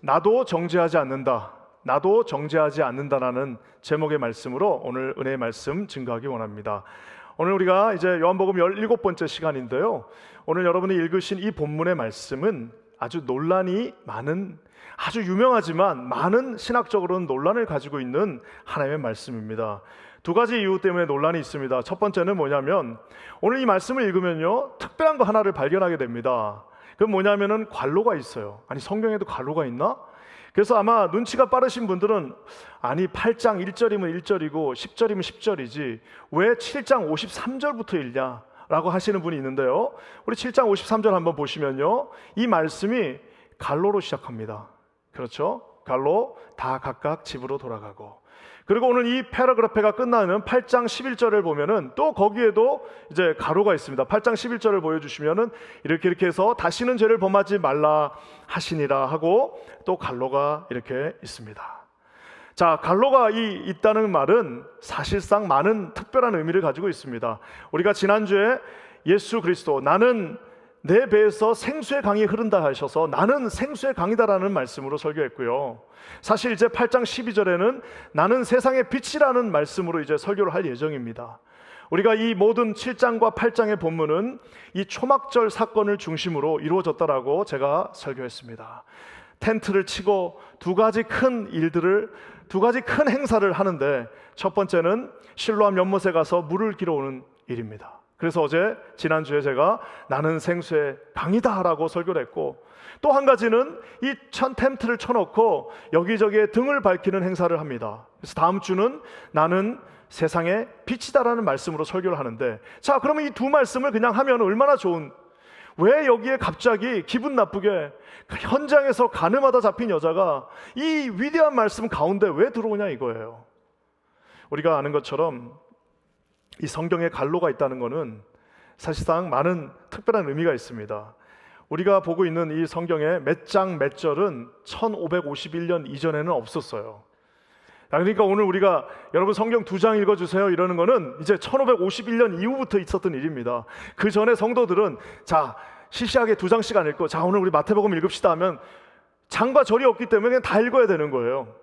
나도 정죄하지 않는다. 나도 정죄하지 않는다라는 제목의 말씀으로 오늘 은혜의 말씀 증거하기 원합니다. 오늘 우리가 이제 요한복음 17번째 시간인데요. 오늘 여러분이 읽으신 이 본문의 말씀은 아주 논란이 많은, 아주 유명하지만 많은 신학적으로는 논란을 가지고 있는 하나님의 말씀입니다. 두 가지 이유 때문에 논란이 있습니다. 첫 번째는 뭐냐면 오늘 이 말씀을 읽으면요, 특별한 거 하나를 발견하게 됩니다. 그건 뭐냐면은 관로가 있어요. 아니, 성경에도 관로가 있나? 그래서 아마 눈치가 빠르신 분들은 아니 8장 1절이면 1절이고 10절이면 10절이지 왜 7장 53절부터 읽냐? 라고 하시는 분이 있는데요, 우리 7장 53절 한번 보시면요, 이 말씀이 갈로로 시작합니다. 그렇죠? 갈로 다 각각 집으로 돌아가고, 그리고 오늘 이 패러그래프가 끝나는 8장 11절을 보면은 또 거기에도 이제 가로가 있습니다. 8장 11절을 보여주시면은 이렇게 해서 다시는 죄를 범하지 말라 하시니라 하고 또 갈로가 이렇게 있습니다. 자, 갈로가 있다는 말은 사실상 많은 특별한 의미를 가지고 있습니다. 우리가 지난주에 예수 그리스도, 나는 내 배에서 생수의 강이 흐른다 하셔서 나는 생수의 강이다라는 말씀으로 설교했고요. 사실 이제 8장 12절에는 나는 세상의 빛이라는 말씀으로 이제 설교를 할 예정입니다. 우리가 이 모든 7장과 8장의 본문은 이 초막절 사건을 중심으로 이루어졌다라고 제가 설교했습니다. 텐트를 치고 두 가지 큰 행사를 하는데, 첫 번째는 실로암 연못에 가서 물을 길어오는 일입니다. 그래서 지난주에 제가 나는 생수의 강이다 라고 설교를 했고, 또 한 가지는 이 텐트를 쳐놓고 여기저기에 등을 밝히는 행사를 합니다. 그래서 다음 주는 나는 세상의 빛이다라는 말씀으로 설교를 하는데, 자, 그러면 이 두 말씀을 그냥 하면 얼마나 좋은, 왜 여기에 갑자기 기분 나쁘게 현장에서 가늠하다 잡힌 여자가 이 위대한 말씀 가운데 왜 들어오냐 이거예요. 우리가 아는 것처럼 이 성경에 갈로가 있다는 것은 사실상 많은 특별한 의미가 있습니다. 우리가 보고 있는 이 성경의 몇 장 몇 절은 1551년 이전에는 없었어요. 그러니까 오늘 우리가 여러분 성경 2장 읽어주세요 이러는 거는 이제 1551년 이후부터 있었던 일입니다. 그 전에 성도들은 자, 시시하게 2장씩 안 읽고 자, 오늘 우리 마태복음 읽읍시다 하면 장과 절이 없기 때문에 그냥 다 읽어야 되는 거예요.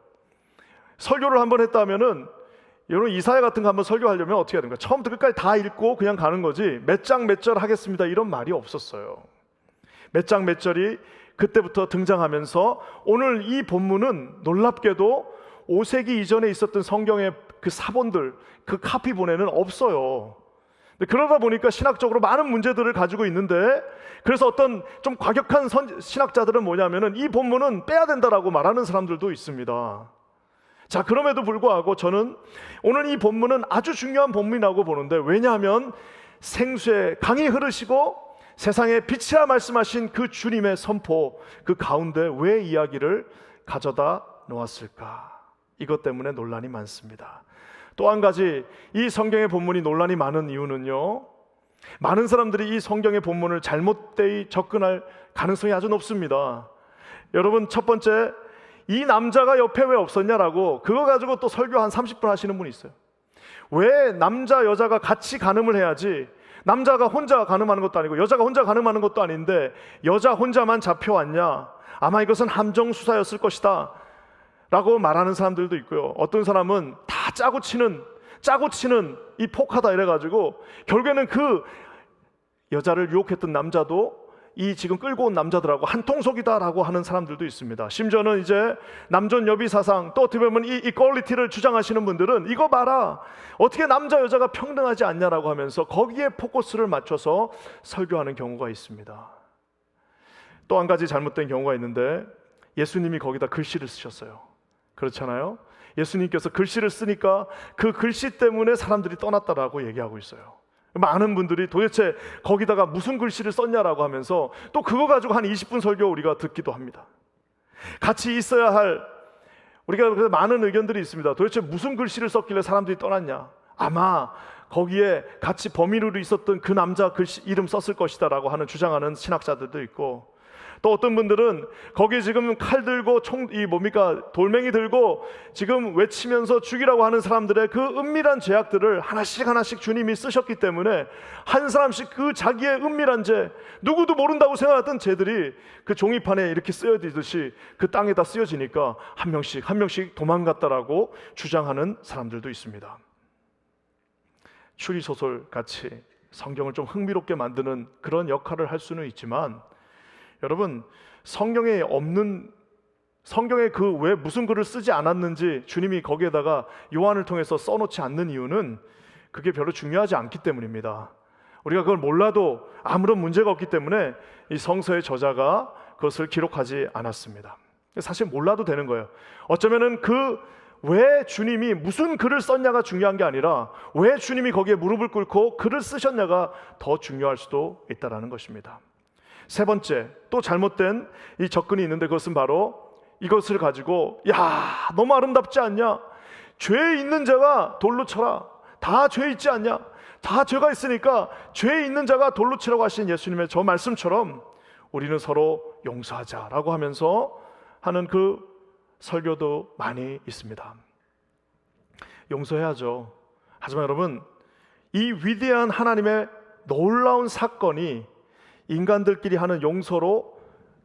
설교를 한번 했다면은, 여러분 이사야 같은 거 한번 설교하려면 어떻게 해야 됩니까? 처음부터 끝까지 다 읽고 그냥 가는 거지 몇 장 몇 절 하겠습니다 이런 말이 없었어요. 몇 장 몇 절이 그때부터 등장하면서 오늘 이 본문은 놀랍게도 5세기 이전에 있었던 성경의 그 사본들, 그 카피본에는 없어요. 그러다 보니까 신학적으로 많은 문제들을 가지고 있는데, 그래서 어떤 좀 과격한 신학자들은 뭐냐면은 이 본문은 빼야 된다라고 말하는 사람들도 있습니다. 자, 그럼에도 불구하고 저는 오늘 이 본문은 아주 중요한 본문이라고 보는데, 왜냐하면 생수의 강이 흐르시고 세상에 빛이라 말씀하신 그 주님의 선포, 그 가운데 왜 이야기를 가져다 놓았을까? 이것 때문에 논란이 많습니다. 또 한 가지, 이 성경의 본문이 논란이 많은 이유는요, 많은 사람들이 이 성경의 본문을 잘못되이 접근할 가능성이 아주 높습니다. 여러분, 첫 번째, 이 남자가 옆에 왜 없었냐라고 그거 가지고 또 설교 한 30분 하시는 분이 있어요. 왜 남자 여자가 같이 간음을 해야지, 남자가 혼자 간음하는 것도 아니고 여자가 혼자 간음하는 것도 아닌데 여자 혼자만 잡혀왔냐, 아마 이것은 함정 수사였을 것이다 라고 말하는 사람들도 있고요. 어떤 사람은 다 짜고 치는 이 폭하다 이래가지고 결국에는 그 여자를 유혹했던 남자도 이 지금 끌고 온 남자들하고 한통속이다라고 하는 사람들도 있습니다. 심지어는 이제 남존 여비 사상, 또 어떻게 보면 이 이퀄리티를 주장하시는 분들은 이거 봐라, 어떻게 남자 여자가 평등하지 않냐라고 하면서 거기에 포커스를 맞춰서 설교하는 경우가 있습니다. 또 한 가지 잘못된 경우가 있는데, 예수님이 거기다 글씨를 쓰셨어요. 그렇잖아요. 예수님께서 글씨를 쓰니까 그 글씨 때문에 사람들이 떠났다라고 얘기하고 있어요. 많은 분들이 도대체 거기다가 무슨 글씨를 썼냐라고 하면서 또 그거 가지고 한 20분 설교 우리가 듣기도 합니다. 같이 있어야 할, 우리가 그래서 많은 의견들이 있습니다. 도대체 무슨 글씨를 썼길래 사람들이 떠났냐? 아마 거기에 같이 범인으로 있었던 그 남자 이름 썼을 것이다 라고 하는 주장하는 신학자들도 있고, 또 어떤 분들은 거기 지금 칼 들고 돌멩이 들고 지금 외치면서 죽이라고 하는 사람들의 그 은밀한 죄악들을 하나씩 주님이 쓰셨기 때문에 한 사람씩 그 자기의 은밀한 죄, 누구도 모른다고 생각했던 죄들이 그 종이판에 이렇게 쓰여지듯이 그 땅에다 쓰여지니까 한 명씩 도망갔다라고 주장하는 사람들도 있습니다. 추리소설 같이 성경을 좀 흥미롭게 만드는 그런 역할을 할 수는 있지만, 여러분, 성경에 그 왜 무슨 글을 쓰지 않았는지 주님이 거기에다가 요한을 통해서 써놓지 않는 이유는 그게 별로 중요하지 않기 때문입니다. 우리가 그걸 몰라도 아무런 문제가 없기 때문에 이 성서의 저자가 그것을 기록하지 않았습니다. 사실 몰라도 되는 거예요. 어쩌면은 왜 주님이 무슨 글을 썼냐가 중요한 게 아니라 왜 주님이 거기에 무릎을 꿇고 글을 쓰셨냐가 더 중요할 수도 있다는 것입니다. 세 번째, 또 잘못된 이 접근이 있는데, 그것은 바로 이것을 가지고 너무 아름답지 않냐? 죄에 있는 자가 돌로 쳐라. 다 죄 있지 않냐? 다 죄가 있으니까 죄에 있는 자가 돌로 치라고 하신 예수님의 저 말씀처럼 우리는 서로 용서하자라고 하면서 하는 그 설교도 많이 있습니다. 용서해야죠. 하지만 여러분, 이 위대한 하나님의 놀라운 사건이 인간들끼리 하는 용서로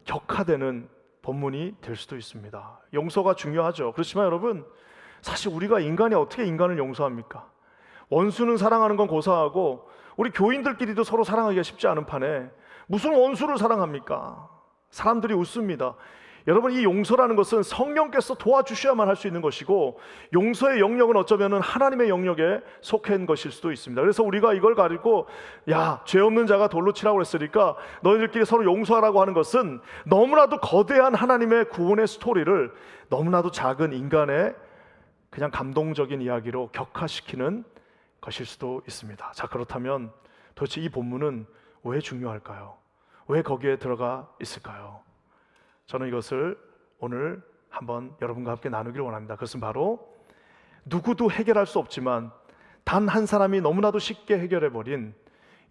격화되는 본문이 될 수도 있습니다. 용서가 중요하죠. 그렇지만 여러분, 사실 우리가 인간이 어떻게 인간을 용서합니까? 원수는 사랑하는 건 고사하고 우리 교인들끼리도 서로 사랑하기가 쉽지 않은 판에 무슨 원수를 사랑합니까? 사람들이 웃습니다. 여러분, 이 용서라는 것은 성령께서 도와주셔야만 할 수 있는 것이고, 용서의 영역은 어쩌면 하나님의 영역에 속한 것일 수도 있습니다. 그래서 우리가 이걸 가지고 죄 없는 자가 돌로 치라고 했으니까 너희들끼리 서로 용서하라고 하는 것은 너무나도 거대한 하나님의 구원의 스토리를 너무나도 작은 인간의 그냥 감동적인 이야기로 격화시키는 것일 수도 있습니다. 자, 그렇다면 도대체 이 본문은 왜 중요할까요? 왜 거기에 들어가 있을까요? 저는 이것을 오늘 한번 여러분과 함께 나누기를 원합니다. 그것은 바로 누구도 해결할 수 없지만 단 한 사람이 너무나도 쉽게 해결해버린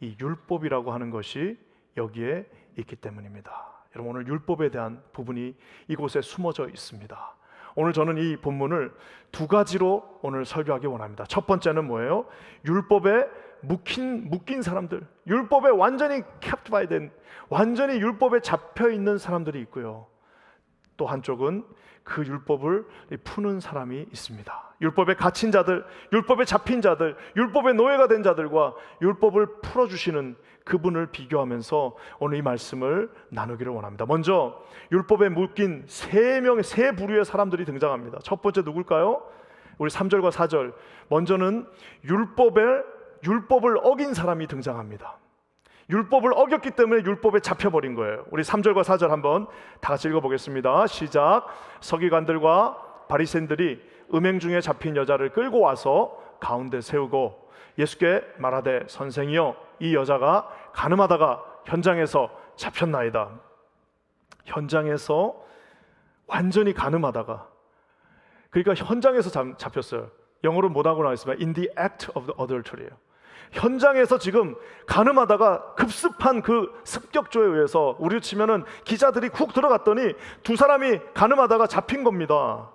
이 율법이라고 하는 것이 여기에 있기 때문입니다. 여러분, 오늘 율법에 대한 부분이 이곳에 숨어져 있습니다. 오늘 저는 이 본문을 두 가지로 오늘 설교하기 원합니다. 첫 번째는 뭐예요? 율법에 묶인 사람들, 율법에 완전히 captivated, 완전히 율법에 잡혀 있는 사람들이 있고요. 또 한쪽은 그 율법을 푸는 사람이 있습니다. 율법에 갇힌 자들, 율법에 잡힌 자들, 율법의 노예가 된 자들과 율법을 풀어주시는 그분을 비교하면서 오늘 이 말씀을 나누기를 원합니다. 먼저 율법에 묶인 세 부류의 사람들이 등장합니다. 첫 번째 누굴까요? 우리 3절과 4절. 먼저는 율법을 어긴 사람이 등장합니다. 율법을 어겼기 때문에 율법에 잡혀버린 거예요. 우리 3절과 4절 한번 다 같이 읽어보겠습니다. 시작. 서기관들과 바리새인들이 음행 중에 잡힌 여자를 끌고 와서 가운데 세우고 예수께 말하되, 선생이여, 이 여자가 간음하다가 현장에서 잡혔나이다. 현장에서 완전히 간음하다가, 그러니까 현장에서 잡혔어요. 영어로 뭐라고 나와 있습니까? In the act of the adultery예요. 현장에서 지금 간음하다가 급습한 그 습격조에 의해서, 우리로 치면은 기자들이 쿡 들어갔더니 두 사람이 간음하다가 잡힌 겁니다.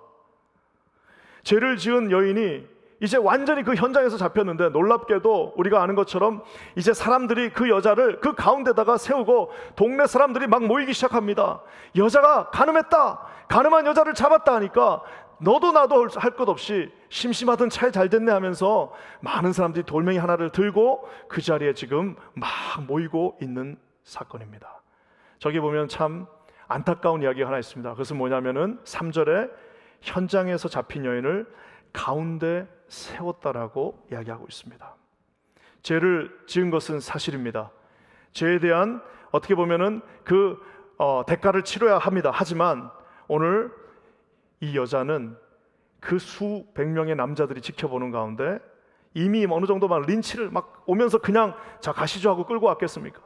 죄를 지은 여인이 이제 완전히 그 현장에서 잡혔는데, 놀랍게도 우리가 아는 것처럼 이제 사람들이 그 여자를 그 가운데다가 세우고 동네 사람들이 막 모이기 시작합니다. 여자가 간음했다, 간음한 여자를 잡았다 하니까 너도 나도 할 것 없이 심심하던 잘 됐네 하면서 많은 사람들이 돌멩이 하나를 들고 그 자리에 지금 막 모이고 있는 사건입니다. 저기 보면 참 안타까운 이야기가 하나 있습니다. 그것은 뭐냐면은 3절에 현장에서 잡힌 여인을 가운데 세웠다라고 이야기하고 있습니다. 죄를 지은 것은 사실입니다. 죄에 대한 어떻게 보면은 대가를 치러야 합니다. 하지만 오늘 이 여자는 그 수백 명의 남자들이 지켜보는 가운데 이미 어느 정도 막 린치를 막 오면서 그냥 자 가시죠 하고 끌고 왔겠습니까?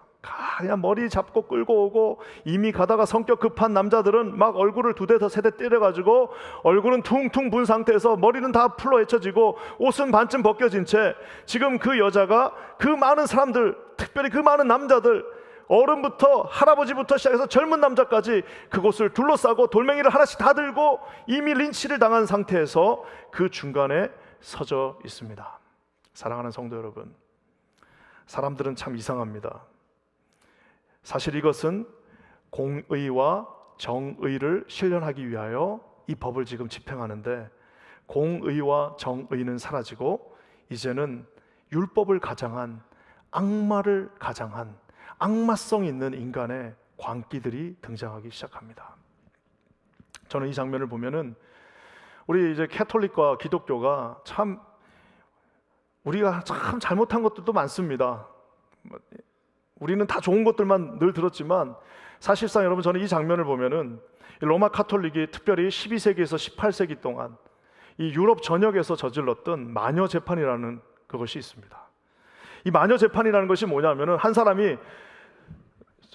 그냥 머리 잡고 끌고 오고, 이미 가다가 성격 급한 남자들은 막 얼굴을 2대 3대 때려가지고 얼굴은 퉁퉁 분 상태에서 머리는 다 풀러 헤쳐지고 옷은 반쯤 벗겨진 채 지금 그 여자가 그 많은 사람들, 특별히 그 많은 남자들, 어른부터 할아버지부터 시작해서 젊은 남자까지 그곳을 둘러싸고 돌멩이를 하나씩 다 들고 이미 린치를 당한 상태에서 그 중간에 서져 있습니다. 사랑하는 성도 여러분, 사람들은 참 이상합니다. 사실 이것은 공의와 정의를 실현하기 위하여 이 법을 지금 집행하는데, 공의와 정의는 사라지고 이제는 율법을 가장한, 악마를 가장한 악마성 있는 인간의 광기들이 등장하기 시작합니다. 저는 이 장면을 보면은 우리 이제 캐톨릭과 기독교가 참, 우리가 참 잘못한 것들도 많습니다. 우리는 다 좋은 것들만 늘 들었지만 사실상 여러분, 저는 이 장면을 보면은 로마 카톨릭이 특별히 12세기에서 18세기 동안 이 유럽 전역에서 저질렀던 마녀 재판이라는 그것이 있습니다. 이 마녀 재판이라는 것이 뭐냐면은 한 사람이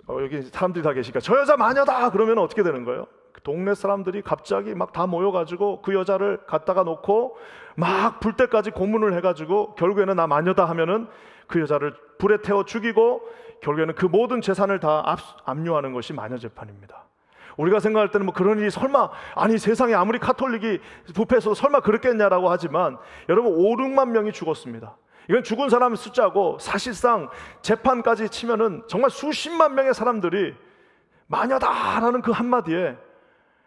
여기 사람들이 다 계시니까 저 여자 마녀다 그러면 어떻게 되는 거예요? 동네 사람들이 갑자기 막 다 모여가지고 그 여자를 갖다가 놓고 막 불 때까지 고문을 해가지고 결국에는 나 마녀다 하면은 그 여자를 불에 태워 죽이고 결국에는 그 모든 재산을 다 압류하는 것이 마녀 재판입니다. 우리가 생각할 때는 뭐 그런 일이 설마, 아니 세상에 아무리 카톨릭이 부패해서 설마 그랬겠냐라고 하지만 여러분, 5, 6만 명이 죽었습니다. 이건 죽은 사람 숫자고 사실상 재판까지 치면은 정말 수십만 명의 사람들이 마녀다라는 그 한마디에,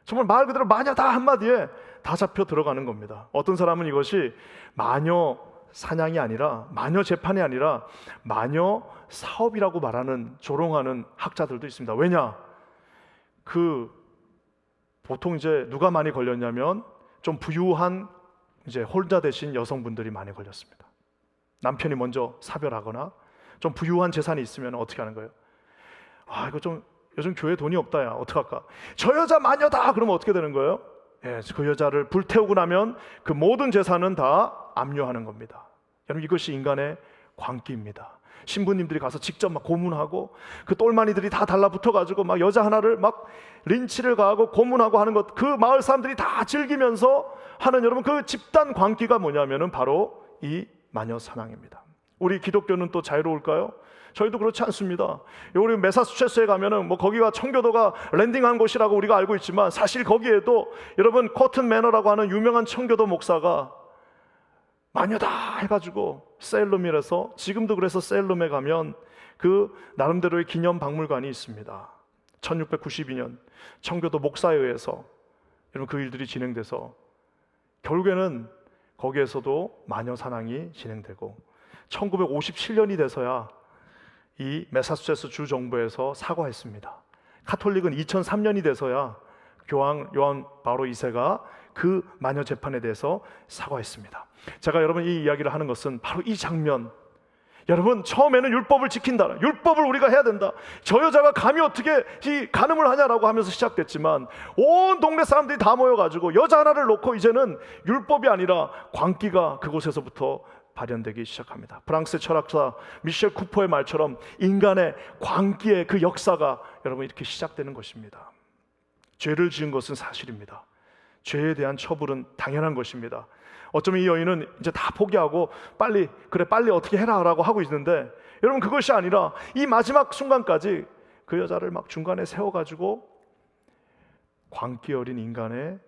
정말 말 그대로 마녀다 한마디에 다 잡혀 들어가는 겁니다. 어떤 사람은 이것이 마녀 사냥이 아니라, 마녀 재판이 아니라 마녀 사업이라고 말하는, 조롱하는 학자들도 있습니다. 왜냐? 보통 이제 누가 많이 걸렸냐면 좀 부유한 이제 홀자 되신 여성분들이 많이 걸렸습니다. 남편이 먼저 사별하거나 좀 부유한 재산이 있으면 어떻게 하는 거예요? 아, 이거 좀 요즘 교회 돈이 없다, 야 어떡할까? 저 여자 마녀다 그러면 어떻게 되는 거예요? 예, 그 여자를 불태우고 나면 그 모든 재산은 다 압류하는 겁니다. 여러분, 이것이 인간의 광기입니다. 신부님들이 가서 직접 막 고문하고 그 똘마니들이 다 달라붙어가지고 막 여자 하나를 막 린치를 가하고 고문하고 하는 것, 그 마을 사람들이 다 즐기면서 하는, 여러분, 그 집단 광기가 뭐냐면은 바로 이 마녀 사냥입니다. 우리 기독교는 또 자유로울까요? 저희도 그렇지 않습니다. 우리 매사추세츠에 가면은 뭐 거기가 청교도가 랜딩한 곳이라고 우리가 알고 있지만 사실 거기에도 여러분 코튼 매너라고 하는 유명한 청교도 목사가 마녀다 해가지고 세일럼이라서, 지금도 그래서 세일럼에 가면 그 나름대로의 기념 박물관이 있습니다. 1692년 청교도 목사에 의해서 여러분 그 일들이 진행돼서 결국에는 거기에서도 마녀 사냥이 진행되고 1957년이 돼서야 이 매사추세츠 주 정부에서 사과했습니다. 카톨릭은 2003년이 돼서야 교황 요한 바오로 2세가 그 마녀 재판에 대해서 사과했습니다. 제가 여러분 이 이야기를 하는 것은 바로 이 장면, 여러분 처음에는 율법을 지킨다, 율법을 우리가 해야 된다, 저 여자가 감히 어떻게 이 간음을 하냐라고 하면서 시작됐지만 온 동네 사람들이 다 모여가지고 여자 하나를 놓고 이제는 율법이 아니라 광기가 그곳에서부터 발현되기 시작합니다. 프랑스 철학자 미셸 쿠퍼의 말처럼 인간의 광기의 그 역사가 여러분 이렇게 시작되는 것입니다. 죄를 지은 것은 사실입니다. 죄에 대한 처벌은 당연한 것입니다. 어쩌면 이 여인은 이제 다 포기하고 빨리 어떻게 해라 라고 하고 있는데, 여러분 그것이 아니라 이 마지막 순간까지 그 여자를 막 중간에 세워가지고 광기 어린 인간의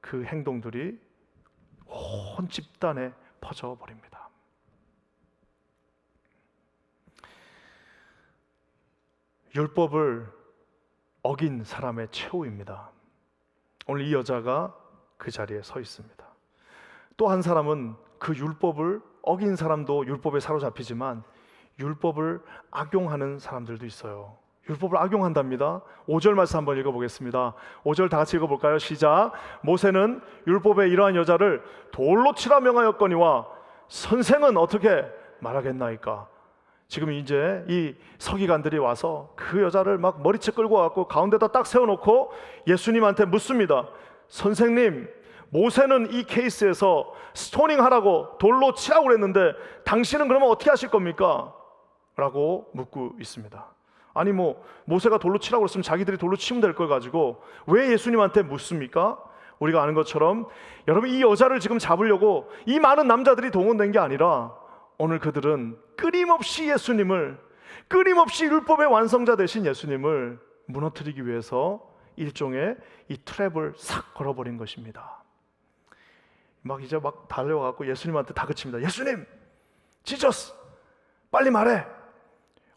그 행동들이 온 집단에 퍼져버립니다. 율법을 어긴 사람의 최후입니다. 오늘 이 여자가 그 자리에 서 있습니다. 또 한 사람은 그 율법을 어긴 사람도 율법에 사로잡히지만 율법을 악용하는 사람들도 있어요. 율법을 악용한답니다. 5절 말씀 한번 읽어보겠습니다. 5절 다 같이 읽어볼까요? 시작. 모세는 율법에 이러한 여자를 돌로 치라 명하였거니와 선생은 어떻게 말하겠나이까. 지금 이제 이 서기관들이 와서 그 여자를 막 머리채 끌고 와갖고 가운데다 딱 세워놓고 예수님한테 묻습니다. 선생님, 모세는 이 케이스에서 스토닝 하라고 돌로 치라고 그랬는데 당신은 그러면 어떻게 하실 겁니까? 라고 묻고 있습니다. 아니 뭐 모세가 돌로 치라고 그랬으면 자기들이 돌로 치면 될 걸 가지고 왜 예수님한테 묻습니까? 우리가 아는 것처럼 여러분, 이 여자를 지금 잡으려고 이 많은 남자들이 동원된 게 아니라 오늘 그들은 끊임없이 예수님을, 끊임없이 율법의 완성자 되신 예수님을 무너뜨리기 위해서 일종의 이 트랩을 싹 걸어버린 것입니다. 이제 달려와갖고 예수님한테 다그칩니다. 예수님, 지저스, 빨리 말해.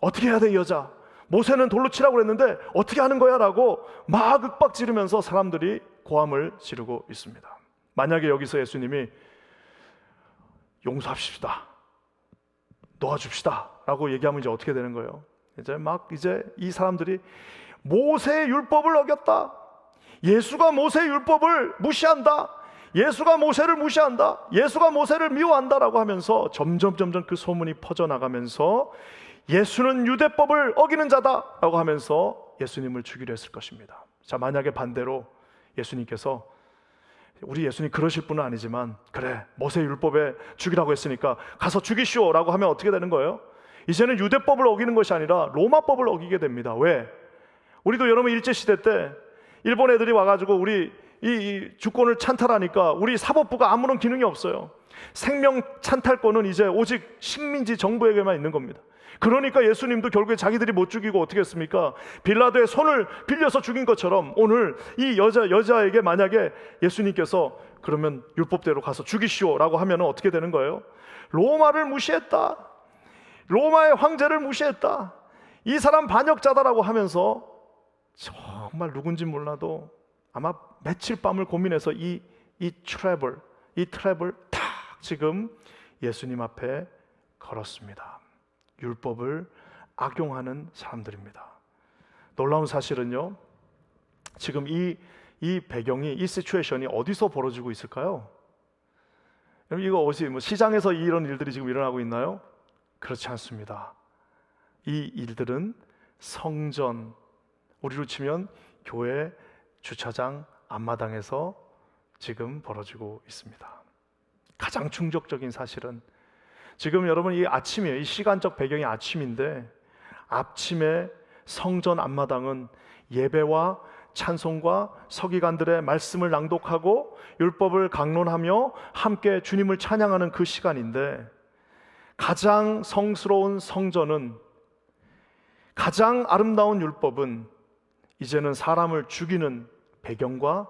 어떻게 해야 돼, 이 여자? 모세는 돌로 치라고 그랬는데 어떻게 하는 거야? 라고 막 윽박 지르면서 사람들이 고함을 지르고 있습니다. 만약에 여기서 예수님이 용서합시다, 놓아줍시다 라고 얘기하면 이제 어떻게 되는 거예요? 이제 이 사람들이 모세의 율법을 어겼다, 예수가 모세의 율법을 무시한다, 예수가 모세를 무시한다, 예수가 모세를 미워한다라고 하면서 점점 그 소문이 퍼져나가면서 예수는 유대법을 어기는 자다라고 하면서 예수님을 죽이려 했을 것입니다. 자, 만약에 반대로 예수님께서, 우리 예수님 그러실 분은 아니지만, 그래 모세 율법에 죽이라고 했으니까 가서 죽이시오 라고 하면 어떻게 되는 거예요? 이제는 유대법을 어기는 것이 아니라 로마법을 어기게 됩니다. 왜? 우리도 여러분 일제시대 때 일본 애들이 와가지고 우리 이 주권을 찬탈하니까 우리 사법부가 아무런 기능이 없어요. 생명 찬탈권은 이제 오직 식민지 정부에게만 있는 겁니다. 그러니까 예수님도 결국에 자기들이 못 죽이고 어떻게 했습니까? 빌라도의 손을 빌려서 죽인 것처럼 오늘 이 여자에게 만약에 예수님께서 그러면 율법대로 가서 죽이시오 라고 하면 어떻게 되는 거예요? 로마를 무시했다, 로마의 황제를 무시했다, 이 사람 반역자다라고 하면서 정말 누군지 몰라도 아마 며칠 밤을 고민해서 이 트랩을 탁 지금 예수님 앞에 걸었습니다. 율법을 악용하는 사람들입니다. 놀라운 사실은요, 지금 이 배경이, 이 시츄에이션이 어디서 벌어지고 있을까요? 이거 어디 시장에서 이런 일들이 지금 일어나고 있나요? 그렇지 않습니다. 이 일들은 성전, 우리로 치면 교회 주차장 앞마당에서 지금 벌어지고 있습니다. 가장 충격적인 사실은 지금 여러분 이 아침이에요. 이 시간적 배경이 아침인데 아침에 성전 앞마당은 예배와 찬송과 서기관들의 말씀을 낭독하고 율법을 강론하며 함께 주님을 찬양하는 그 시간인데, 가장 성스러운 성전은, 가장 아름다운 율법은 이제는 사람을 죽이는 배경과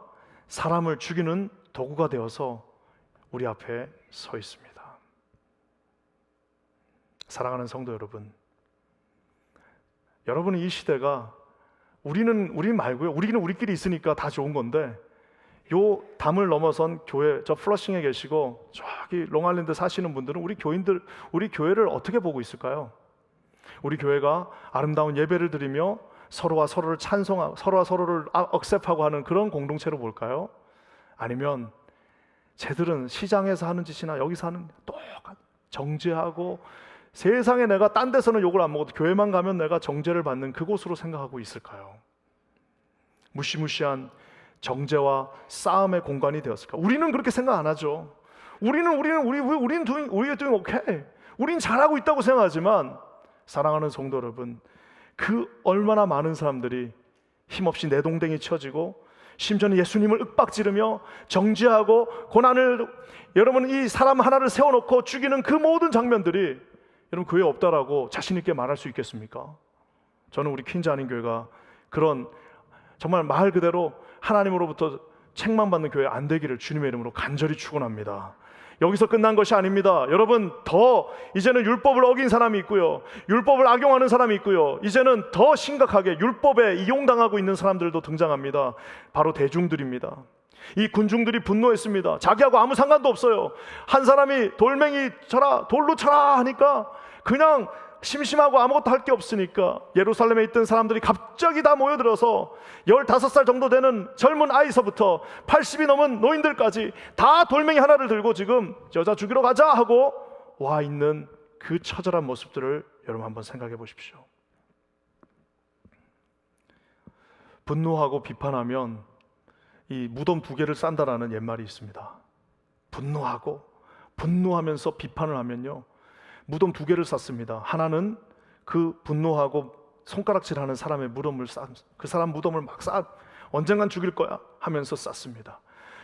사람을 죽이는 도구가 되어서 우리 앞에 서 있습니다. 사랑하는 성도 여러분, 여러분은 이 시대가 우리 말고요, 우리는 우리끼리 있으니까 다 좋은 건데, 요 담을 넘어선 교회, 저 플러싱에 계시고 저기 롱아일랜드 사시는 분들은 우리 교회를 어떻게 보고 있을까요? 우리 교회가 아름다운 예배를 드리며 서로와 서로를 찬송하고 서로와 서로를 억셉하고 하는 그런 공동체로 볼까요? 아니면 쟤들은 시장에서 하는 짓이나 여기서 하는 똑같은 정죄하고, 세상에 내가 딴 데서는 욕을 안 먹어도 교회만 가면 내가 정죄를 받는 그곳으로 생각하고 있을까요? 무시무시한 정죄와 싸움의 공간이 되었을까? 우리는 그렇게 생각 안 하죠. 우리는 doing okay. 우린 잘하고 있다고 생각하지만, 사랑하는 성도 여러분, 그 얼마나 많은 사람들이 힘없이 내동댕이 쳐지고 심지어는 예수님을 윽박지르며 정죄하고 고난을, 여러분 이 사람 하나를 세워놓고 죽이는 그 모든 장면들이 여러분 교회에 없다라고 자신 있게 말할 수 있겠습니까? 저는 우리 퀸즈 한인교회가 그런 정말 말 그대로 하나님으로부터 책망받는 교회 안 되기를 주님의 이름으로 간절히 축원합니다. 여기서 끝난 것이 아닙니다. 여러분, 더 이제는 율법을 어긴 사람이 있고요, 율법을 악용하는 사람이 있고요, 이제는 더 심각하게 율법에 이용당하고 있는 사람들도 등장합니다. 바로 대중들입니다. 이 군중들이 분노했습니다. 자기하고 아무 상관도 없어요. 한 사람이 돌멩이 쳐라, 돌로 쳐라 하니까 그냥 심심하고 아무것도 할 게 없으니까 예루살렘에 있던 사람들이 갑자기 다 모여들어서 15살 정도 되는 젊은 아이서부터 80이 넘은 노인들까지 다 돌멩이 하나를 들고 지금 여자 죽이러 가자 하고 와 있는 그 처절한 모습들을 여러분 한번 생각해 보십시오. 분노하고 비판하면 이 무덤 2개를 싼다라는 옛말이 있습니다. 분노하면서 비판을 하면요, 무덤 2개를 쌓습니다. 하나는 그 분노하고 손가락질하는 사람의 무덤을 그 사람 무덤을 막 언젠간 죽일 거야 하면서 쌌습니다.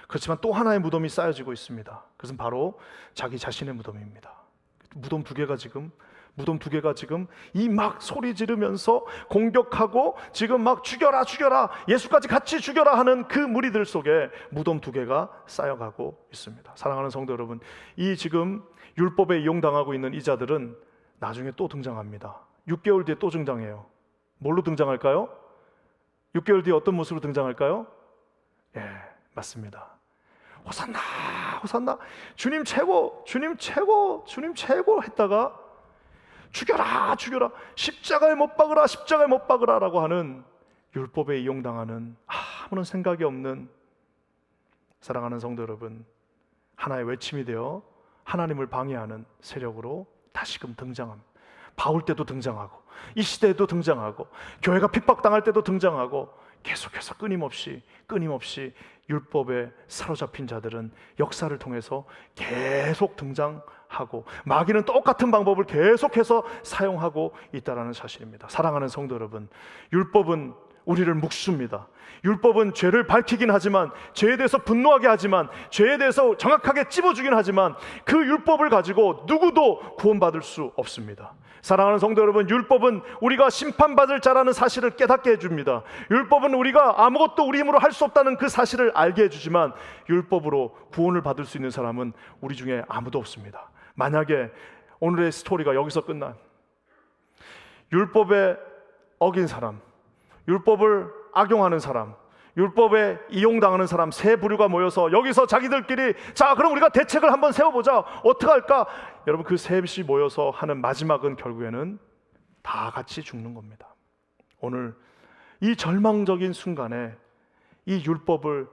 그렇지만 또 하나의 무덤이 쌓여지고 있습니다. 그것은 바로 자기 자신의 무덤입니다. 무덤 두 개가 지금 이 막 소리 지르면서 공격하고 지금 막 죽여라 죽여라, 예수까지 같이 죽여라 하는 그 무리들 속에 무덤 두 개가 쌓여가고 있습니다. 사랑하는 성도 여러분, 이 지금 율법에 이용당하고 있는 이 자들은 나중에 또 등장합니다. 6개월 뒤에 또 등장해요. 뭘로 등장할까요? 6개월 뒤에 어떤 모습으로 등장할까요? 예, 맞습니다. 호산나 호산나, 주님 최고 주님 최고 주님 최고 했다가 죽여라 죽여라, 십자가에 못 박으라 십자가에 못 박으라 라고 하는, 율법에 이용당하는 아무런 생각이 없는, 사랑하는 성도 여러분, 하나의 외침이 되어 하나님을 방해하는 세력으로 다시금 등장합니다. 바울 때도 등장하고 이 시대에도 등장하고 교회가 핍박당할 때도 등장하고, 계속해서 끊임없이 율법에 사로잡힌 자들은 역사를 통해서 계속 등장하고, 마귀는 똑같은 방법을 계속해서 사용하고 있다는 사실입니다. 사랑하는 성도 여러분, 율법은 우리를 묶습니다. 율법은 죄를 밝히긴 하지만, 죄에 대해서 분노하게 하지만, 죄에 대해서 정확하게 찝어주긴 하지만, 그 율법을 가지고 누구도 구원받을 수 없습니다. 사랑하는 성도 여러분, 율법은 우리가 심판받을 자라는 사실을 깨닫게 해줍니다. 율법은 우리가 아무것도 우리 힘으로 할 수 없다는 그 사실을 알게 해주지만, 율법으로 구원을 받을 수 있는 사람은 우리 중에 아무도 없습니다. 만약에 오늘의 스토리가 여기서 끝난, 율법에 어긴 사람, 율법을 악용하는 사람, 율법에 이용당하는 사람 세 부류가 모여서 여기서 자기들끼리, 자 그럼 우리가 대책을 한번 세워보자, 어떻게 할까? 여러분, 그 셋이 모여서 하는 마지막은 결국에는 다 같이 죽는 겁니다. 오늘 이 절망적인 순간에 이 율법을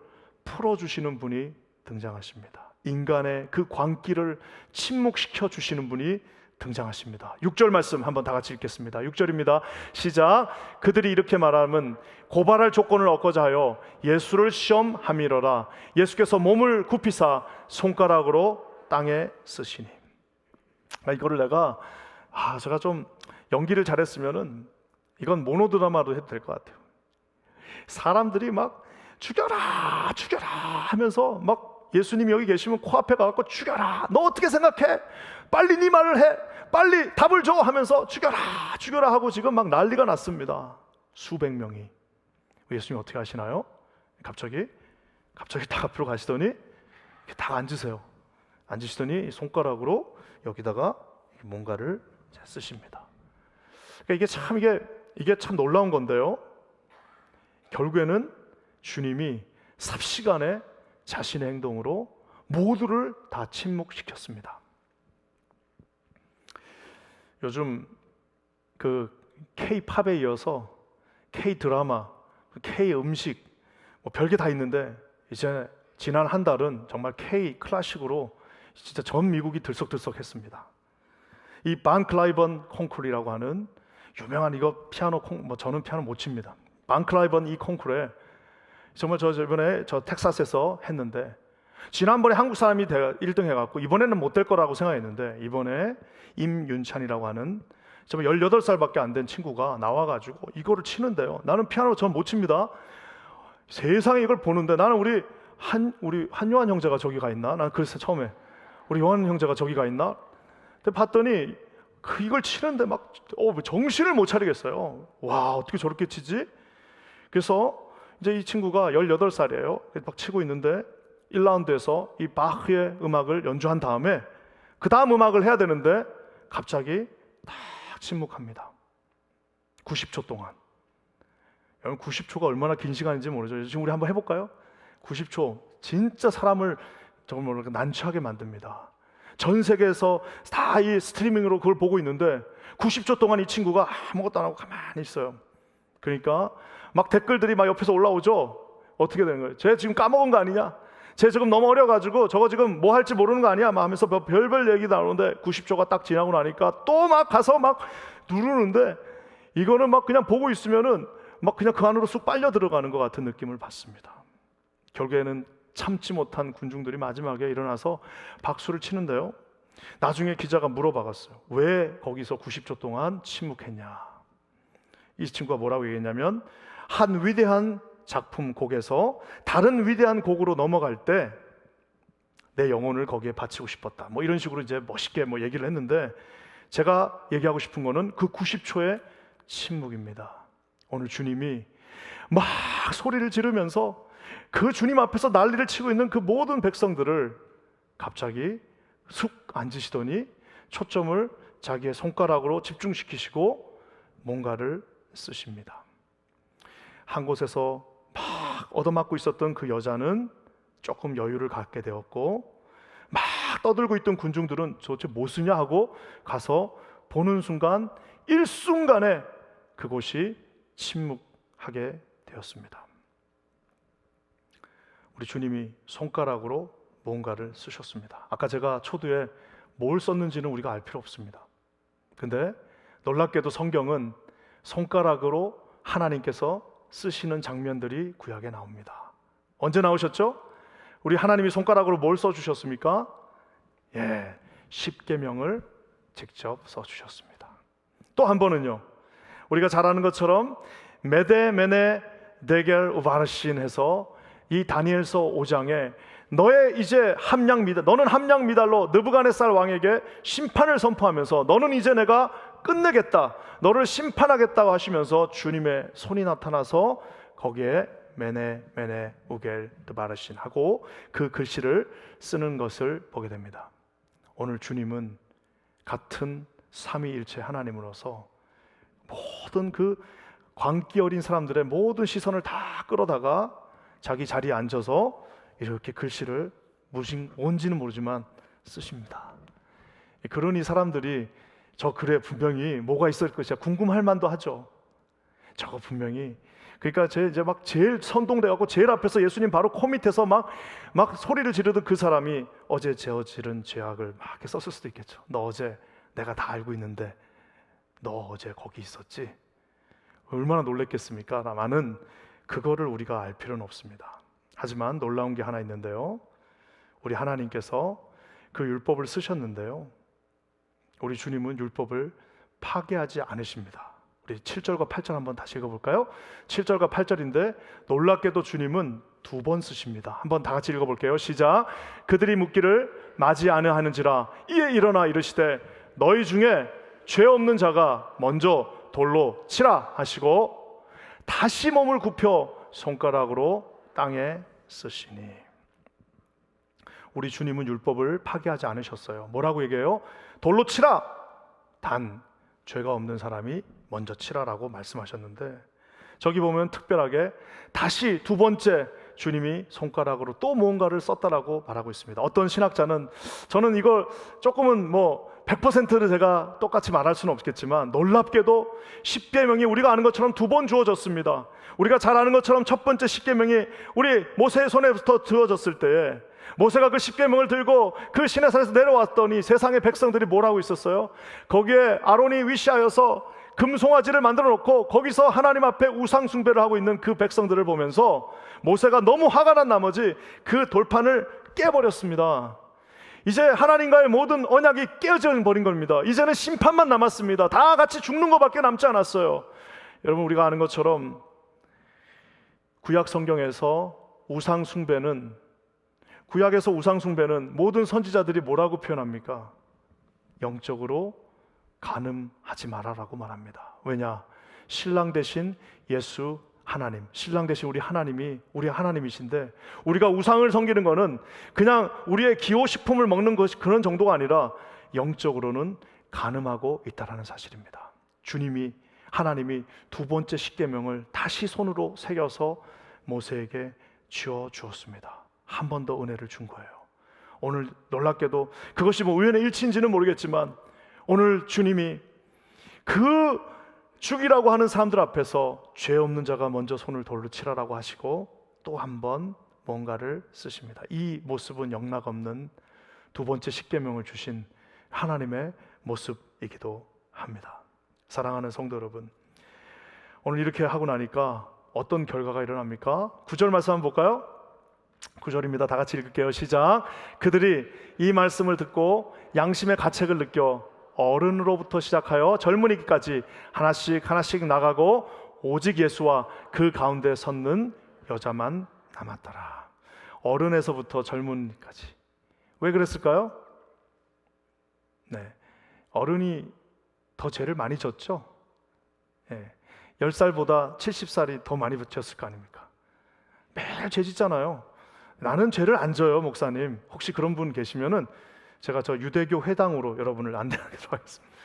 풀어주시는 분이 등장하십니다. 인간의 그 광기를 침묵시켜 주시는 분이 등장하십니다. 6절 말씀 한번 다 같이 읽겠습니다. 6절입니다. 시작. 그들이 이렇게 말하면 고발할 조건을 얻고자 하여 예수를 시험함이러라. 예수께서 몸을 굽히사 손가락으로 땅에 쓰시니. 이거를 제가 좀 연기를 잘했으면은 이건 모노드라마로 해도 될 것 같아요. 사람들이 막 죽여라 죽여라 하면서 막 예수님이 여기 계시면 코앞에 가서 죽여라, 너 어떻게 생각해? 빨리 네 말을 해, 빨리 답을 줘 하면서 죽여라 죽여라 하고 지금 막 난리가 났습니다. 수백 명이. 예수님이 어떻게 하시나요? 갑자기 딱 앞으로 가시더니 다 앉으시더니 손가락으로 여기다가 뭔가를 쓰십니다. 그러니까 이게 참 놀라운 건데요, 결국에는 주님이 삽시간에 자신의 행동으로 모두를 다 침묵시켰습니다. 요즘 그 K-팝에 이어서 K-드라마, K-음식 뭐 별게 다 있는데, 이제 지난 한 달은 정말 K-클래식으로 진짜 전 미국이 들썩들썩했습니다. 이 반 클라이번 콩쿠르라고 하는 유명한 이거 피아노 저는 피아노 못 칩니다. 반 클라이번 이 콩쿠르에 정말 이번에 텍사스에서 했는데, 지난번에 한국 사람이 1등 해갖고 이번에는 못 될 거라고 생각했는데, 이번에 임윤찬이라고 하는 정말 18살밖에 안 된 친구가 나와가지고 이거를 치는데요, 나는 피아노 전 못 칩니다. 세상에 이걸 보는데, 나는 우리 한요한 형제가 저기 가 있나? 난 그래서 처음에 우리 요한 형제가 저기 가 있나? 근데 봤더니 이걸 치는데 막 정신을 못 차리겠어요. 와, 어떻게 저렇게 치지? 그래서 이제 이 친구가 18살이에요. 막 치고 있는데 1라운드에서 이 바흐의 음악을 연주한 다음에 그 다음 음악을 해야 되는데 갑자기 딱 침묵합니다. 90초 동안. 여러분, 90초가 얼마나 긴 시간인지 모르죠. 지금 우리 한번 해볼까요? 90초 진짜 사람을 정말 난처하게 만듭니다. 전 세계에서 다 이 스트리밍으로 그걸 보고 있는데 90초 동안 이 친구가 아무것도 안 하고 가만히 있어요. 그러니까 막 댓글들이 막 옆에서 올라오죠. 어떻게 되는 거예요? 쟤 지금 까먹은 거 아니냐? 쟤 지금 너무 어려가지고 저거 지금 뭐 할지 모르는 거 아니야? 막 하면서 별별 얘기 나오는데 90초가 딱 지나고 나니까 또 막 가서 막 누르는데, 이거는 막 그냥 보고 있으면은 막 그냥 그 안으로 쑥 빨려 들어가는 것 같은 느낌을 받습니다. 결국에는 참지 못한 군중들이 마지막에 일어나서 박수를 치는데요, 나중에 기자가 물어봐갔어요. 왜 거기서 90초 동안 침묵했냐? 이 친구가 뭐라고 얘기했냐면, 한 위대한 작품 곡에서 다른 위대한 곡으로 넘어갈 때 내 영혼을 거기에 바치고 싶었다. 뭐 이런 식으로 이제 멋있게 뭐 얘기를 했는데, 제가 얘기하고 싶은 거는 그 90초의 침묵입니다. 오늘 주님이 막 소리를 지르면서 그 주님 앞에서 난리를 치고 있는 그 모든 백성들을 갑자기 쑥 앉으시더니 초점을 자기의 손가락으로 집중시키시고 뭔가를 쓰십니다. 한 곳에서 막 얻어맞고 있었던 그 여자는 조금 여유를 갖게 되었고, 막 떠들고 있던 군중들은 도대체 뭐 쓰냐 하고 가서 보는 순간 일순간에 그곳이 침묵하게 되었습니다. 우리 주님이 손가락으로 뭔가를 쓰셨습니다. 아까 제가 초두에 뭘 썼는지는 우리가 알 필요 없습니다. 근데 놀랍게도 성경은 손가락으로 하나님께서 쓰시는 장면들이 구약에 나옵니다. 언제 나오셨죠? 우리 하나님이 손가락으로 뭘 써주셨습니까? 십계명을 직접 써주셨습니다. 또 한 번은요, 우리가 잘 아는 것처럼 메데 메네 데겔 우바르신 해서 이 다니엘서 5장에 너의 이제 너는 함량 미달로 느부갓네살 왕에게 심판을 선포하면서 너는 이제 내가 끝내겠다, 너를 심판하겠다고 하시면서 주님의 손이 나타나서 거기에 메네 메네 우겔 드바르신 하고 그 글씨를 쓰는 것을 보게 됩니다. 오늘 주님은 같은 삼위일체 하나님으로서 모든 그 광기 어린 사람들의 모든 시선을 다 끌어다가 자기 자리에 앉아서 이렇게 글씨를 뭔지는 모르지만 쓰십니다. 그러니 사람들이 저 글에 분명히 뭐가 있을 것이야 궁금할 만도 하죠. 저거 분명히, 그러니까 이제 막 제일 선동돼갖고 제일 앞에서 예수님 바로 코 밑에서 막 소리를 지르던 그 사람이 어제 저지른 죄악을 막 이렇게 썼을 수도 있겠죠. 너 어제 내가 다 알고 있는데 너 어제 거기 있었지? 얼마나 놀랬겠습니까? 라마는 그거를 우리가 알 필요는 없습니다. 하지만 놀라운 게 하나 있는데요, 우리 하나님께서 그 율법을 쓰셨는데요, 우리 주님은 율법을 파괴하지 않으십니다. 우리 7절과 8절 한번 다시 읽어볼까요? 7절과 8절인데 놀랍게도 주님은 2번 쓰십니다. 한번 다 같이 읽어볼게요. 시작. 그들이 묻기를 맞이 아니하는지라 이에 일어나 이르시되 너희 중에 죄 없는 자가 먼저 돌로 치라 하시고 다시 몸을 굽혀 손가락으로 땅에 쓰시니. 우리 주님은 율법을 파괴하지 않으셨어요. 뭐라고 얘기해요? 돌로 치라, 단 죄가 없는 사람이 먼저 치라라고 말씀하셨는데, 저기 보면 특별하게 다시 2번째 주님이 손가락으로 또 무언가를 썼다라고 말하고 있습니다. 어떤 신학자는, 저는 이걸 조금은 100%를 제가 똑같이 말할 수는 없겠지만 놀랍게도 십계명이 우리가 아는 것처럼 2번 주어졌습니다. 우리가 잘 아는 것처럼 첫 번째 십계명이 우리 모세의 손에부터 주어졌을 때에 모세가 그 십계명을 들고 그 시내산에서 내려왔더니 세상의 백성들이 뭘 하고 있었어요? 거기에 아론이 위시하여서 금송아지를 만들어 놓고 거기서 하나님 앞에 우상 숭배를 하고 있는 그 백성들을 보면서 모세가 너무 화가 난 나머지 그 돌판을 깨버렸습니다. 이제 하나님과의 모든 언약이 깨어져 버린 겁니다. 이제는 심판만 남았습니다. 다 같이 죽는 것밖에 남지 않았어요. 여러분, 우리가 아는 것처럼 구약 성경에서 우상 숭배는, 구약에서 우상 숭배는 모든 선지자들이 뭐라고 표현합니까? 영적으로 간음하지 마라라고 말합니다. 왜냐? 신랑 대신 예수 하나님, 신랑 대신 우리 하나님이 우리 하나님이신데, 우리가 우상을 섬기는 거는 그냥 우리의 기호식품을 먹는 것이 그런 정도가 아니라 영적으로는 간음하고 있다라는 사실입니다. 주님이, 하나님이 2번째 십계명을 다시 손으로 새겨서 모세에게 쥐어 주었습니다. 한 번 더 은혜를 준 거예요. 오늘 놀랍게도 그것이 우연의 일치인지는 모르겠지만 오늘 주님이 그 죽이라고 하는 사람들 앞에서 죄 없는 자가 먼저 손을 돌로 치라라고 하시고 또 한 번 뭔가를 쓰십니다. 이 모습은 영락없는 2번째 십계명을 주신 하나님의 모습이기도 합니다. 사랑하는 성도 여러분, 오늘 이렇게 하고 나니까 어떤 결과가 일어납니까? 9절 말씀 한번 볼까요? 9절입니다. 다 같이 읽을게요. 시작. 그들이 이 말씀을 듣고 양심의 가책을 느껴 어른으로부터 시작하여 젊은이까지 하나씩 하나씩 나가고 오직 예수와 그 가운데 섰는 여자만 남았더라. 어른에서부터 젊은이까지. 왜 그랬을까요? 네, 어른이 더 죄를 많이 졌죠. 10살보다 70살이 더 많이 졌을 거 아닙니까? 매일 죄 짓잖아요. 나는 죄를 안 져요, 목사님. 혹시 그런 분 계시면은 제가 저 유대교 회당으로 여러분을 안내하도록 하겠습니다.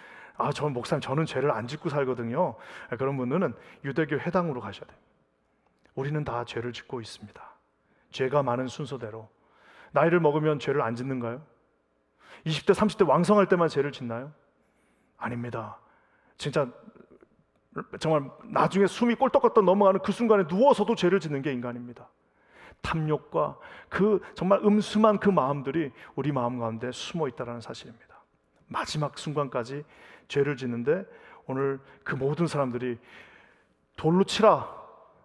저 목사님, 저는 죄를 안 짓고 살거든요. 그런 분들은 유대교 회당으로 가셔야 돼요. 우리는 다 죄를 짓고 있습니다. 죄가 많은 순서대로. 나이를 먹으면 죄를 안 짓는가요? 20대, 30대 왕성할 때만 죄를 짓나요? 아닙니다. 진짜 정말 나중에 숨이 꼴떡꼴떡 넘어가는 그 순간에 누워서도 죄를 짓는 게 인간입니다. 탐욕과 그 정말 음침한 그 마음들이 우리 마음 가운데 숨어 있다는 사실입니다. 마지막 순간까지 죄를 짓는데 오늘 그 모든 사람들이 돌로 치라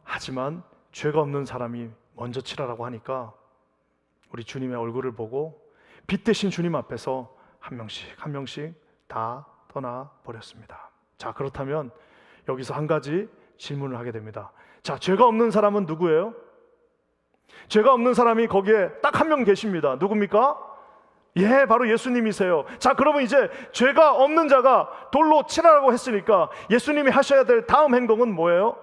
하지만 죄가 없는 사람이 먼저 치라라고 하니까 우리 주님의 얼굴을 보고 빛 대신 주님 앞에서 한 명씩 한 명씩 다 떠나 버렸습니다. 자, 그렇다면 여기서 한 가지 질문을 하게 됩니다. 자, 죄가 없는 사람은 누구예요? 죄가 없는 사람이 거기에 딱 한 명 계십니다. 누굽니까? 바로 예수님이세요. 자, 그러면 이제 죄가 없는 자가 돌로 치라라고 했으니까 예수님이 하셔야 될 다음 행동은 뭐예요?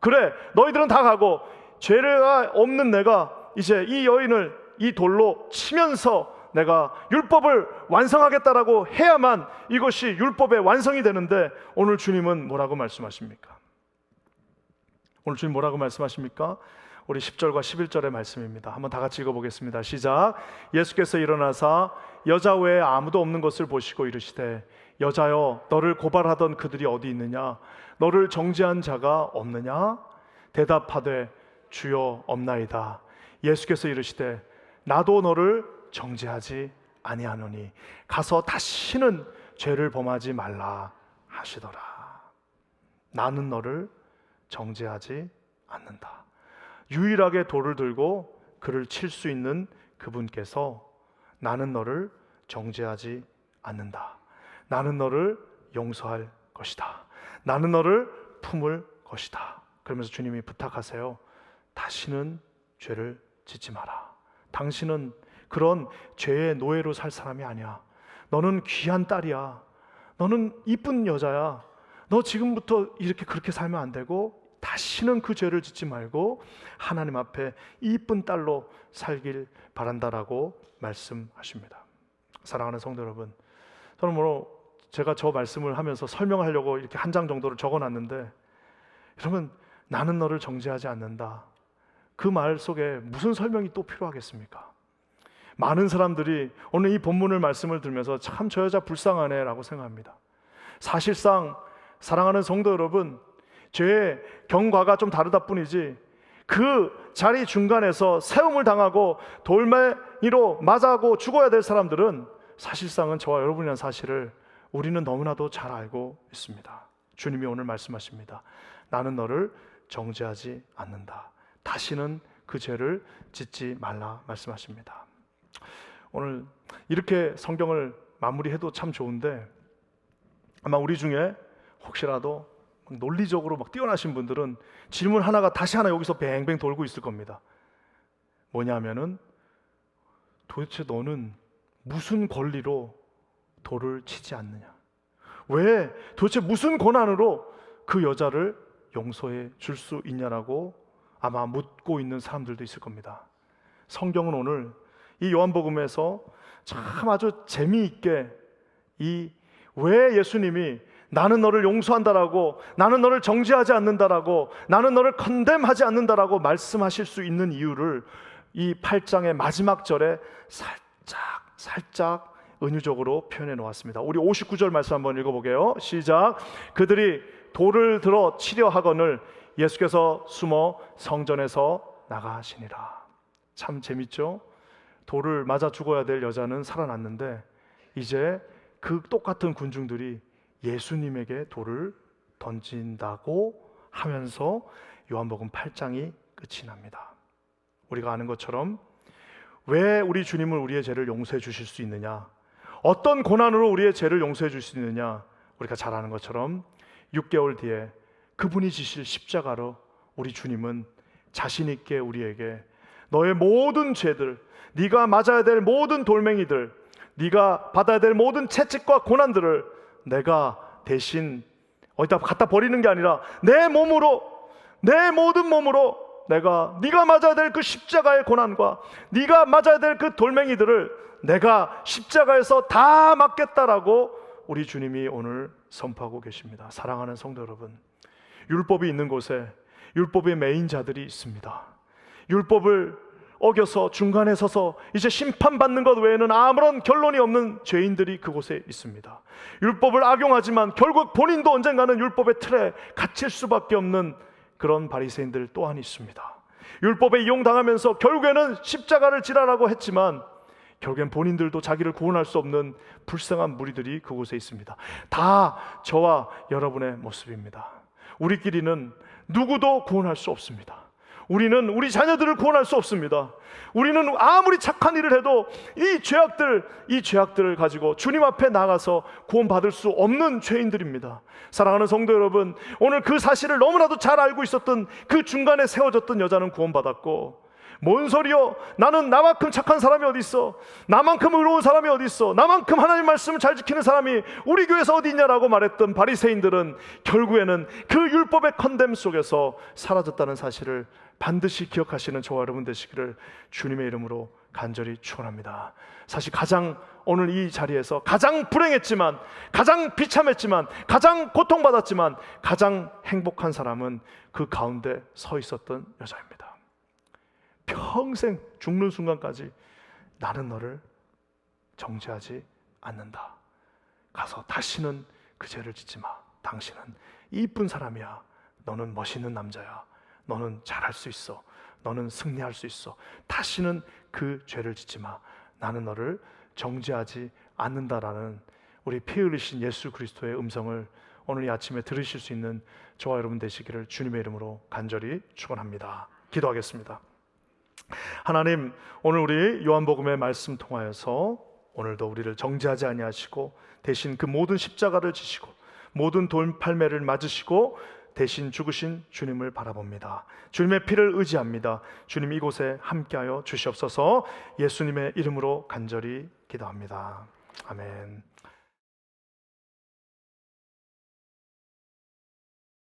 그래, 너희들은 다 가고 죄가 없는 내가 이제 이 여인을 이 돌로 치면서 내가 율법을 완성하겠다라고 해야만 이것이 율법의 완성이 되는데 오늘 주님은 뭐라고 말씀하십니까? 오늘 주님 뭐라고 말씀하십니까? 우리 10절과 11절의 말씀입니다. 한번 다 같이 읽어보겠습니다. 시작. 예수께서 일어나사 여자 외에 아무도 없는 것을 보시고 이르시되 여자여, 너를 고발하던 그들이 어디 있느냐? 너를 정죄한 자가 없느냐? 대답하되 주여, 없나이다. 예수께서 이르시되 나도 너를 정죄하지 아니하노니 가서 다시는 죄를 범하지 말라 하시더라. 나는 너를 정죄하지 않는다. 유일하게 돌을 들고 그를 칠 수 있는 그분께서 나는 너를 정죄하지 않는다. 나는 너를 용서할 것이다. 나는 너를 품을 것이다. 그러면서 주님이 부탁하세요. 다시는 죄를 짓지 마라. 당신은 그런 죄의 노예로 살 사람이 아니야. 너는 귀한 딸이야. 너는 이쁜 여자야. 너 지금부터 이렇게 그렇게 살면 안 되고 다시는 그 죄를 짓지 말고 하나님 앞에 이쁜 딸로 살길 바란다라고 말씀하십니다. 사랑하는 성도 여러분, 저는 제가 저 말씀을 하면서 설명하려고 이렇게 한 장 정도를 적어놨는데, 여러분, 나는 너를 정죄하지 않는다. 그 말 속에 무슨 설명이 또 필요하겠습니까? 많은 사람들이 오늘 이 본문을 말씀을 들으면서 참 저 여자 불쌍하네 라고 생각합니다. 사실상 사랑하는 성도 여러분, 죄의 경과가 좀 다르다 뿐이지 그 자리 중간에서 세움을 당하고 돌멩이로 맞아고 죽어야 될 사람들은 사실상은 저와 여러분이라는 사실을 우리는 너무나도 잘 알고 있습니다. 주님이 오늘 말씀하십니다. 나는 너를 정죄하지 않는다. 다시는 그 죄를 짓지 말라 말씀하십니다. 오늘 이렇게 성경을 마무리해도 참 좋은데, 아마 우리 중에 혹시라도 논리적으로 뛰어나신 분들은 질문 하나가 다시 하나 여기서 뱅뱅 돌고 있을 겁니다. 뭐냐면은 도대체 너는 무슨 권리로 돌을 치지 않느냐? 왜 도대체 무슨 권한으로 그 여자를 용서해 줄 수 있냐라고 아마 묻고 있는 사람들도 있을 겁니다. 성경은 오늘 이 요한복음에서 참 아주 재미있게 왜 예수님이 나는 너를 용서한다라고, 나는 너를 정죄하지 않는다라고, 나는 너를 컨뎀하지 않는다라고 말씀하실 수 있는 이유를 이 8장의 마지막 절에 살짝 은유적으로 표현해 놓았습니다. 우리 59절 말씀 한번 읽어보게요. 시작. 그들이 돌을 들어 치려 하거늘 예수께서 숨어 성전에서 나가시니라. 참 재밌죠? 돌을 맞아 죽어야 될 여자는 살아났는데 이제 그 똑같은 군중들이 예수님에게 돌을 던진다고 하면서 요한복음 8장이 끝이 납니다. 우리가 아는 것처럼 왜 우리 주님은 우리의 죄를 용서해 주실 수 있느냐? 어떤 고난으로 우리의 죄를 용서해 줄 수 있느냐? 우리가 잘 아는 것처럼 6개월 뒤에 그분이 지실 십자가로 우리 주님은 자신 있게 우리에게 너의 모든 죄들, 네가 맞아야 될 모든 돌멩이들, 네가 받아야 될 모든 채찍과 고난들을 내가 대신 어디다 갖다 버리는 게 아니라 내 몸으로, 내 모든 몸으로 내가 네가 맞아야 될 그 십자가의 고난과 네가 맞아야 될 그 돌멩이들을 내가 십자가에서 다 맞겠다라고 우리 주님이 오늘 선포하고 계십니다. 사랑하는 성도 여러분, 율법이 있는 곳에 율법의 매인자들이 있습니다. 율법을 어겨서 중간에 서서 이제 심판받는 것 외에는 아무런 결론이 없는 죄인들이 그곳에 있습니다. 율법을 악용하지만 결국 본인도 언젠가는 율법의 틀에 갇힐 수밖에 없는 그런 바리새인들 또한 있습니다. 율법에 이용당하면서 결국에는 십자가를 지라라고 했지만 결국엔 본인들도 자기를 구원할 수 없는 불쌍한 무리들이 그곳에 있습니다. 다 저와 여러분의 모습입니다. 우리끼리는 누구도 구원할 수 없습니다. 우리는 우리 자녀들을 구원할 수 없습니다. 우리는 아무리 착한 일을 해도 이 죄악들을 가지고 주님 앞에 나가서 구원받을 수 없는 죄인들입니다. 사랑하는 성도 여러분, 오늘 그 사실을 너무나도 잘 알고 있었던 그 중간에 세워졌던 여자는 구원받았고, 뭔 소리요? 나는 나만큼 착한 사람이 어디 있어? 나만큼 의로운 사람이 어디 있어? 나만큼 하나님 말씀을 잘 지키는 사람이 우리 교회에서 어디 있냐라고 말했던 바리새인들은 결국에는 그 율법의 컨뎀 속에서 사라졌다는 사실을 반드시 기억하시는 저와 여러분 되시기를 주님의 이름으로 간절히 축원합니다. 사실 오늘 이 자리에서 가장 불행했지만, 가장 비참했지만, 가장 고통받았지만 가장 행복한 사람은 그 가운데 서 있었던 여자입니다. 평생 죽는 순간까지 나는 너를 정죄하지 않는다. 가서 다시는 그 죄를 짓지 마. 당신은 이쁜 사람이야. 너는 멋있는 남자야. 너는 잘할 수 있어. 너는 승리할 수 있어. 다시는 그 죄를 짓지 마. 나는 너를 정죄하지 않는다라는 우리 피 흘리신 예수 그리스도의 음성을 오늘 이 아침에 들으실 수 있는 저와 여러분 되시기를 주님의 이름으로 간절히 축원합니다. 기도하겠습니다. 하나님, 오늘 우리 요한복음의 말씀 통하여서 오늘도 우리를 정죄하지 아니하시고 대신 그 모든 십자가를 지시고 모든 돌팔매를 맞으시고 대신 죽으신 주님을 바라봅니다. 주님의 피를 의지합니다. 주님 이곳에 함께하여 주시옵소서. 예수님의 이름으로 간절히 기도합니다. 아멘.